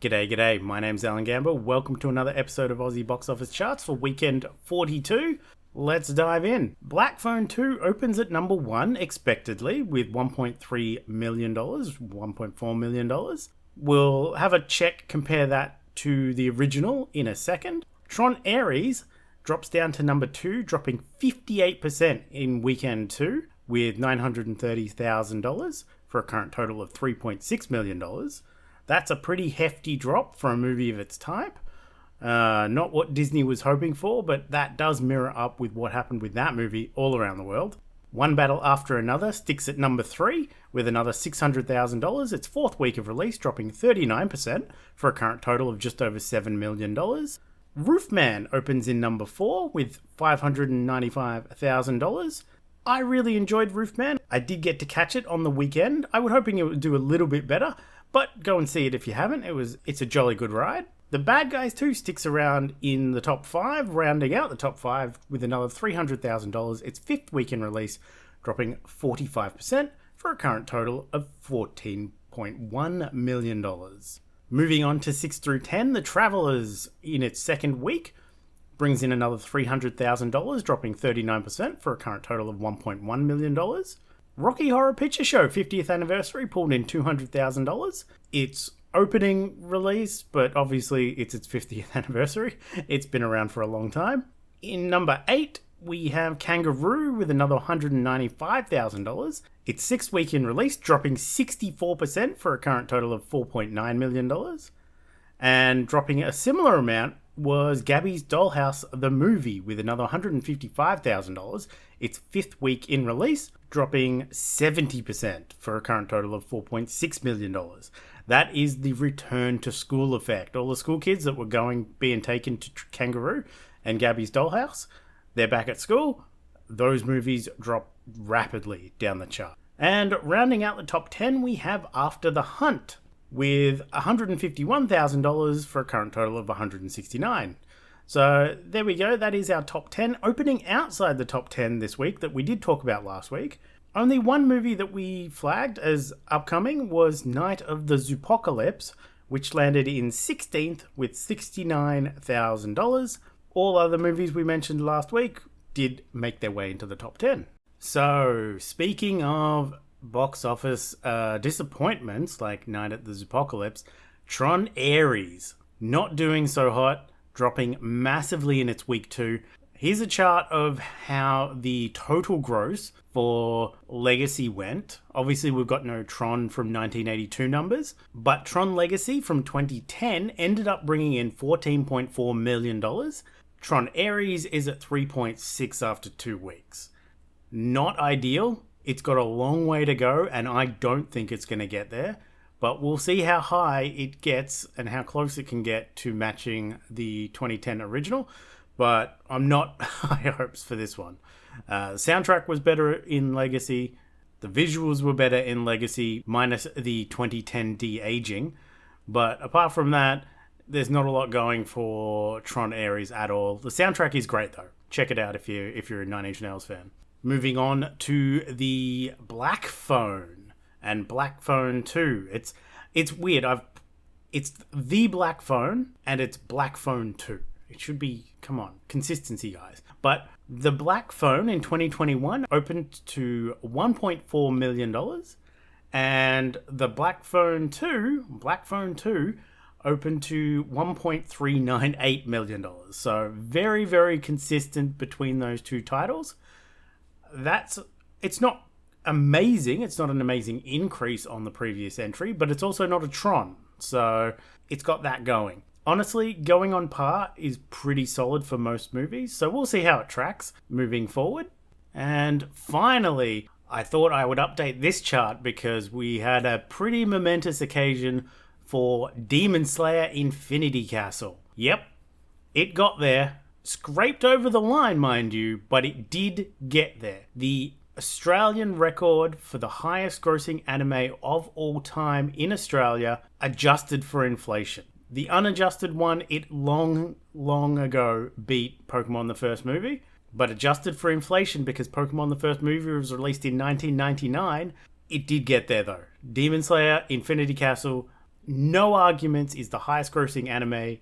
G'day, g'day. My name's Alan Gamble. Welcome to another episode of Aussie Box Office Charts for weekend 42. Let's dive in. Black Phone 2 opens at number 1, expectedly, with $1.3 million, $1.4 million. We'll have a compare that to the original in a second. Tron Ares drops down to number 2, dropping 58% in weekend 2, with $930,000 for a current total of $3.6 million. That's a pretty hefty drop for a movie of its type. Not what Disney was hoping for, but that does mirror up with what happened with that movie all around the world. One Battle After Another sticks at number 3 with another $600,000. Its fourth week of release, dropping 39% for a current total of just over $7 million. Roofman opens in number 4 with $595,000. I really enjoyed Roofman. I did get to catch it on the weekend. I was hoping it would do a little bit better, but go and see it if you haven't. It's a jolly good ride. The Bad Guys 2 sticks around in the top 5, rounding out the top 5 with another $300,000. Its fifth week in release, dropping 45% for a current total of $14.1 million. Moving on to 6 through 10, The Travelers in its second week brings in another $300,000, dropping 39% for a current total of $1.1 million. Rocky Horror Picture Show 50th anniversary pulled in $200,000. Its opening release, but obviously it's its 50th anniversary. It's been around for a long time. In number 8, we have Kangaroo with another $195,000. Its sixth week in release, dropping 64% for a current total of $4.9 million. And dropping a similar amount was Gabby's Dollhouse, the movie, with another $155,000. Its fifth week in release, dropping 70% for a current total of $4.6 million. That is the return to school effect. All the school kids that were being taken to Kangaroo and Gabby's Dollhouse, they're back at school. Those movies drop rapidly down the chart. And rounding out the top 10, we have After the Hunt, with $151,000 for a current total of $169,000. So there we go, that is our top 10. Opening outside the top 10 this week that we did talk about last week, only one movie that we flagged as upcoming was Night of the Zoopocalypse, which landed in 16th with $69,000. All other movies we mentioned last week did make their way into the top 10. So, speaking of box office disappointments like Night at the Zoopocalypse, Tron Ares not doing so hot, dropping massively in its week 2. Here's a chart of how the total gross for Legacy went. Obviously, we've got no Tron from 1982 numbers, but Tron Legacy from 2010 ended up bringing in $14.4 million. Tron Ares is at 3.6 after 2 weeks. Not ideal. It's got a long way to go, and I don't think it's going to get there. But we'll see how high it gets and how close it can get to matching the 2010 original. But I'm not high hopes for this one. The soundtrack was better in Legacy. The visuals were better in Legacy, minus the 2010 de-aging. But apart from that, there's not a lot going for Tron Ares at all. The soundtrack is great, though. Check it out if you're a Nine Inch Nails fan. Moving on to the Black Phone and Black Phone 2. It's weird. It's the Black Phone and it's Black Phone 2. It should be, come on, consistency, guys. But the Black Phone in 2021 opened to $1.4 million, and the Black Phone 2 opened to $1.398 million. So very, very consistent between those two titles. It's not amazing. It's not an amazing increase on the previous entry, but it's also not a Tron. So it's got that going. Honestly, going on par is pretty solid for most movies. So we'll see how it tracks moving forward. And finally, I thought I would update this chart because we had a pretty momentous occasion for Demon Slayer Infinity Castle. Yep, it got there. Scraped over the line, mind you, but it did get there. The Australian record for the highest grossing anime of all time in Australia, adjusted for inflation. The unadjusted one, it long ago beat Pokemon the first movie, but adjusted for inflation because Pokemon the first movie was released in 1999, it did get there though. Demon Slayer Infinity Castle no arguments, is the highest grossing anime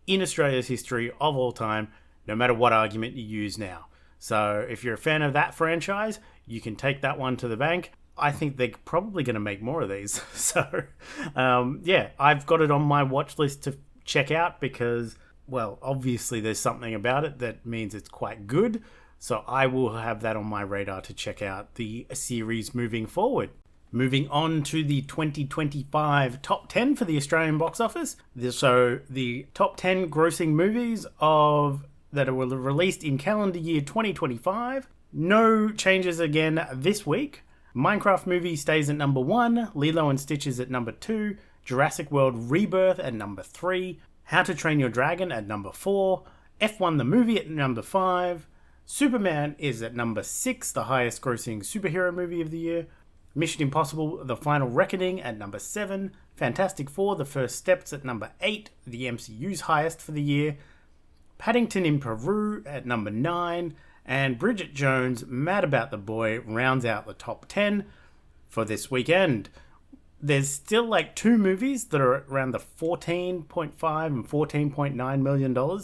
in Australia's history of all time, no matter what argument you use now. So if you're a fan of that franchise, you can take that one to the bank. I think they're probably going to make more of these. So, yeah, I've got it on my watch list to check out because, well, obviously there's something about it that means it's quite good. So I will have that on my radar to check out the series moving forward. Moving on to the 2025 top 10 for the Australian box office. So the top 10 grossing movies that were released in calendar year 2025. No changes again this week. Minecraft movie stays at number 1, Lilo and Stitch is at number 2, Jurassic World Rebirth at number 3, How to Train Your Dragon at number 4, F1 the movie at number 5, Superman is at number 6, the highest grossing superhero movie of the year, Mission Impossible The Final Reckoning at number 7, Fantastic Four The First Steps at number 8, the MCU's highest for the year, Paddington in Peru at number 9, and Bridget Jones' Mad About the Boy rounds out the top 10 for this weekend. There's still like 2 movies that are around the $14.5 and $14.9 million.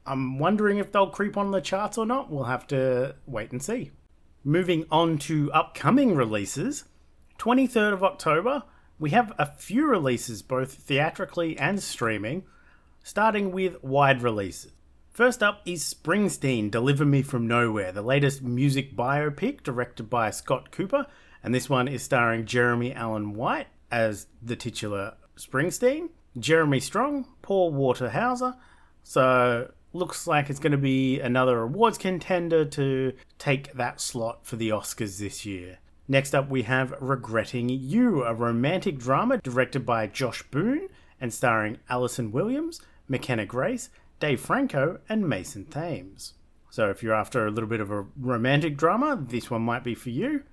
I'm wondering if they'll creep on the charts or not. We'll have to wait and see. Moving on to upcoming releases, 23rd of October, we have a few releases both theatrically and streaming, starting with wide releases. First up is Springsteen, Deliver Me From Nowhere, the latest music biopic directed by Scott Cooper, and this one is starring Jeremy Allen White as the titular Springsteen, Jeremy Strong, Paul Waterhauser, so looks like it's going to be another awards contender to take that slot for the Oscars this year. Next up we have Regretting You, a romantic drama directed by Josh Boone and starring Alison Williams, McKenna Grace, Dave Franco, and Mason Thames. So if you're after a little bit of a romantic drama, this one might be for you.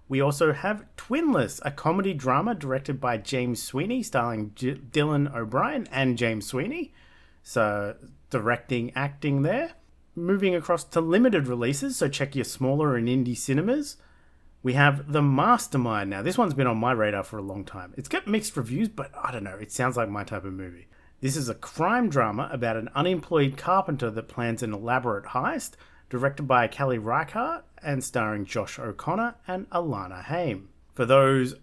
We also have Twinless, a comedy drama directed by James Sweeney, starring Dylan O'Brien and James Sweeney. So directing, acting there. Moving across to limited releases, so check your smaller and indie cinemas. We have The Mastermind. Now, this one's been on my radar for a long time. It's got mixed reviews, but I don't know, it sounds like my type of movie. This is a crime drama about an unemployed carpenter that plans an elaborate heist, directed by Kelly Reichardt and starring Josh O'Connor and Alana Haim. For those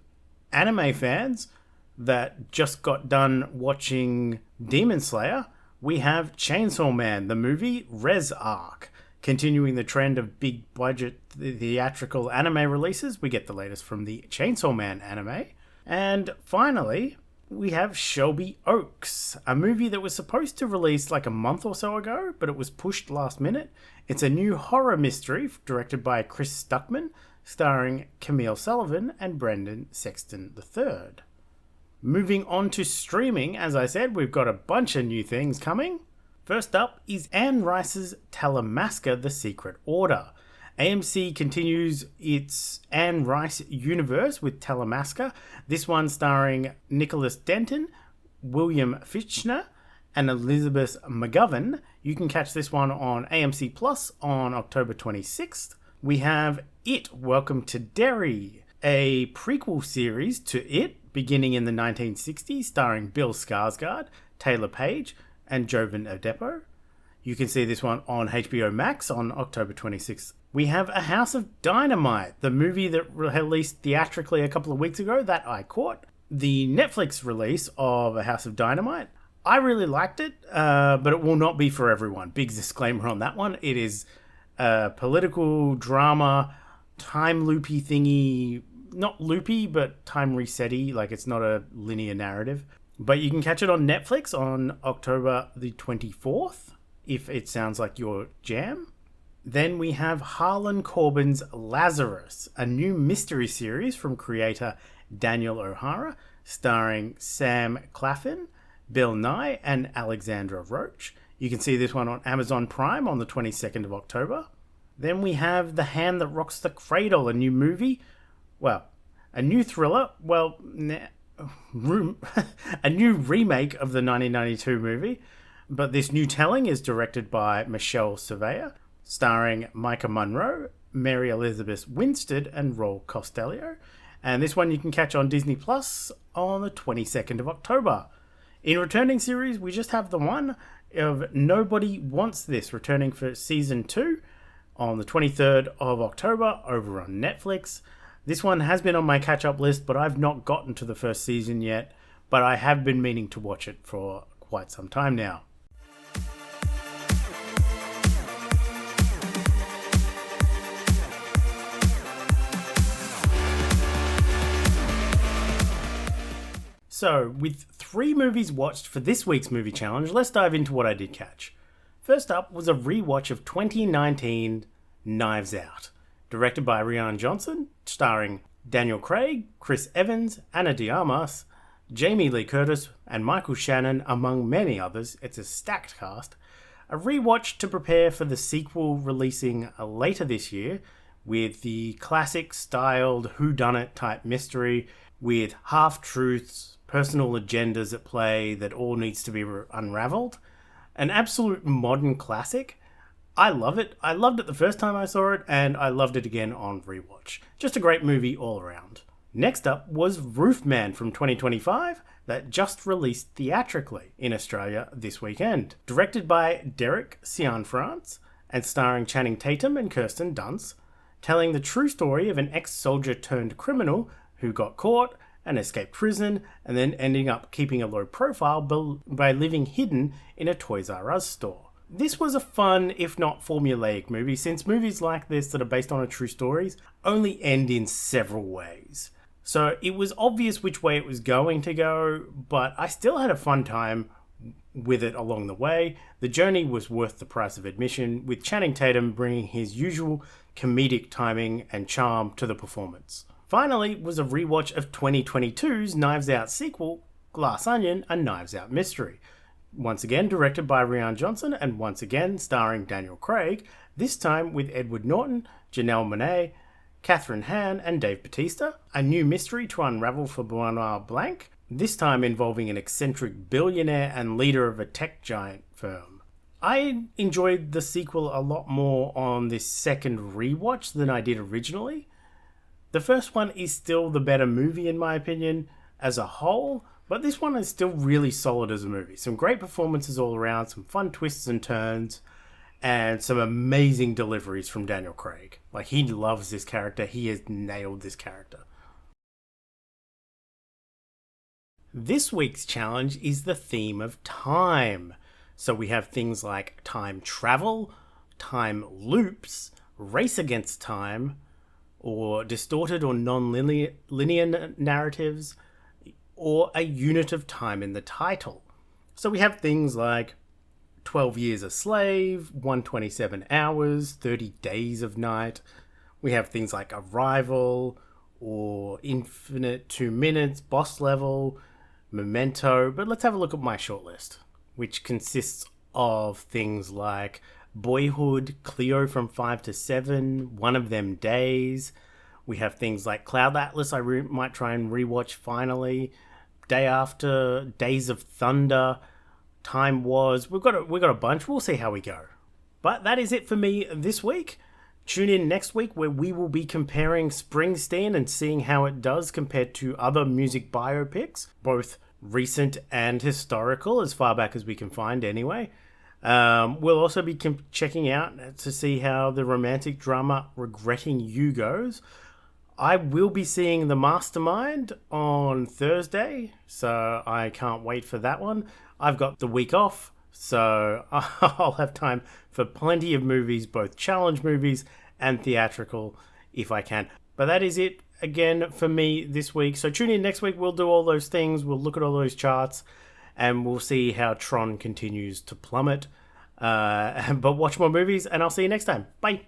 anime fans that just got done watching Demon Slayer, we have Chainsaw Man, the movie Res Arc. Continuing the trend of big budget theatrical anime releases, we get the latest from the Chainsaw Man anime. And finally, we have Shelby Oaks, a movie that was supposed to release like a month or so ago, but it was pushed last minute. It's a new horror mystery directed by Chris Stuckman, starring Camille Sullivan and Brendan Sexton III. Moving on to streaming, as I said, we've got a bunch of new things coming. First up is Anne Rice's Talamasca: The Secret Order. AMC continues its Anne Rice universe with Talamasca, this one starring Nicholas Denton, William Fichtner, and Elizabeth McGovern. You can catch this one on AMC Plus on October 26th. We have It, Welcome to Derry, a prequel series to It, beginning in the 1960s, starring Bill Skarsgård, Taylor Page, and Jovan Adepo. You can see this one on HBO Max on October 26th. We have A House of Dynamite, the movie that released theatrically a couple of weeks ago that I caught. The Netflix release of A House of Dynamite. I really liked it, but it will not be for everyone. Big disclaimer on that one. It is a political drama, time loopy thingy. Not loopy, but time resetty. Like, it's not a linear narrative. But you can catch it on Netflix on October the 24th, if it sounds like your jam. Then we have Harlan Corbin's Lazarus, a new mystery series from creator Daniel O'Hara, starring Sam Claflin, Bill Nye, and Alexandra Roach. You can see this one on Amazon Prime on the 22nd of October. Then we have The Hand That Rocks the Cradle, a new movie. Well, a new thriller. Well, a new remake of the 1992 movie. But this new telling is directed by Michelle Surveyor, starring Micah Monroe, Mary Elizabeth Winstead, and Roel Costello. And this one you can catch on Disney Plus on the 22nd of October. In returning series, we just have the one of Nobody Wants This, returning for Season 2 on the 23rd of October over on Netflix. This one has been on my catch-up list, but I've not gotten to the first season yet, but I have been meaning to watch it for quite some time now. So, with 3 movies watched for this week's movie challenge, let's dive into what I did catch. First up was a rewatch of 2019 Knives Out, directed by Rian Johnson, starring Daniel Craig, Chris Evans, Ana de Armas, Jamie Lee Curtis, and Michael Shannon, among many others. It's a stacked cast. A rewatch to prepare for the sequel releasing later this year, with the classic styled whodunit type mystery with half-truths, personal agendas at play that all needs to be unraveled. An absolute modern classic. I love it. I loved it the first time I saw it, and I loved it again on rewatch. Just a great movie all around. Next up was Rooman from 2025, that just released theatrically in Australia this weekend. Directed by Derek Cianfrance and starring Channing Tatum and Kirsten Dunst, telling the true story of an ex-soldier turned criminal who got caught and escaped prison, and then ending up keeping a low profile by living hidden in a Toys R Us store. This was a fun, if not formulaic movie, since movies like this that are based on true stories only end in several ways. So it was obvious which way it was going to go, but I still had a fun time with it along the way. The journey was worth the price of admission, with Channing Tatum bringing his usual comedic timing and charm to the performance. Finally was a rewatch of 2022's Knives Out sequel, Glass Onion, A Knives Out Mystery. Once again directed by Rian Johnson and once again starring Daniel Craig, this time with Edward Norton, Janelle Monáe, Catherine Hahn and Dave Bautista. A new mystery to unravel for Benoit Blanc, this time involving an eccentric billionaire and leader of a tech giant firm. I enjoyed the sequel a lot more on this second rewatch than I did originally. The first one is still the better movie in my opinion as a whole, but this one is still really solid as a movie. Some great performances all around, some fun twists and turns, and some amazing deliveries from Daniel Craig. Like, he loves this character, he has nailed this character. This week's challenge is the theme of time. So we have things like time travel, time loops, race against time, or distorted or non-linear narratives, or a unit of time in the title. So we have things like 12 Years a Slave, 127 Hours, 30 Days of Night. We have things like Arrival, or Infinite 2 Minutes, Boss Level, Memento. But let's have a look at my shortlist, which consists of things like Boyhood, Cleo from 5 to 7, One of Them Days. We have things like Cloud Atlas, I might try and rewatch finally. Day After, Days of Thunder, Time Was. We've got a bunch. We'll see how we go. But that is it for me this week. Tune in next week where we will be comparing Springsteen and seeing how it does compared to other music biopics, both recent and historical, as far back as we can find anyway. We'll also be checking out to see how the romantic drama Regretting You goes. I will be seeing The Mastermind on Thursday, so I can't wait for that one. I've got the week off, so I'll have time for plenty of movies, both challenge movies and theatrical, if I can. But that is it again for me this week. So tune in next week. We'll do all those things. We'll look at all those charts, and we'll see how Tron continues to plummet. But watch more movies, and I'll see you next time. Bye.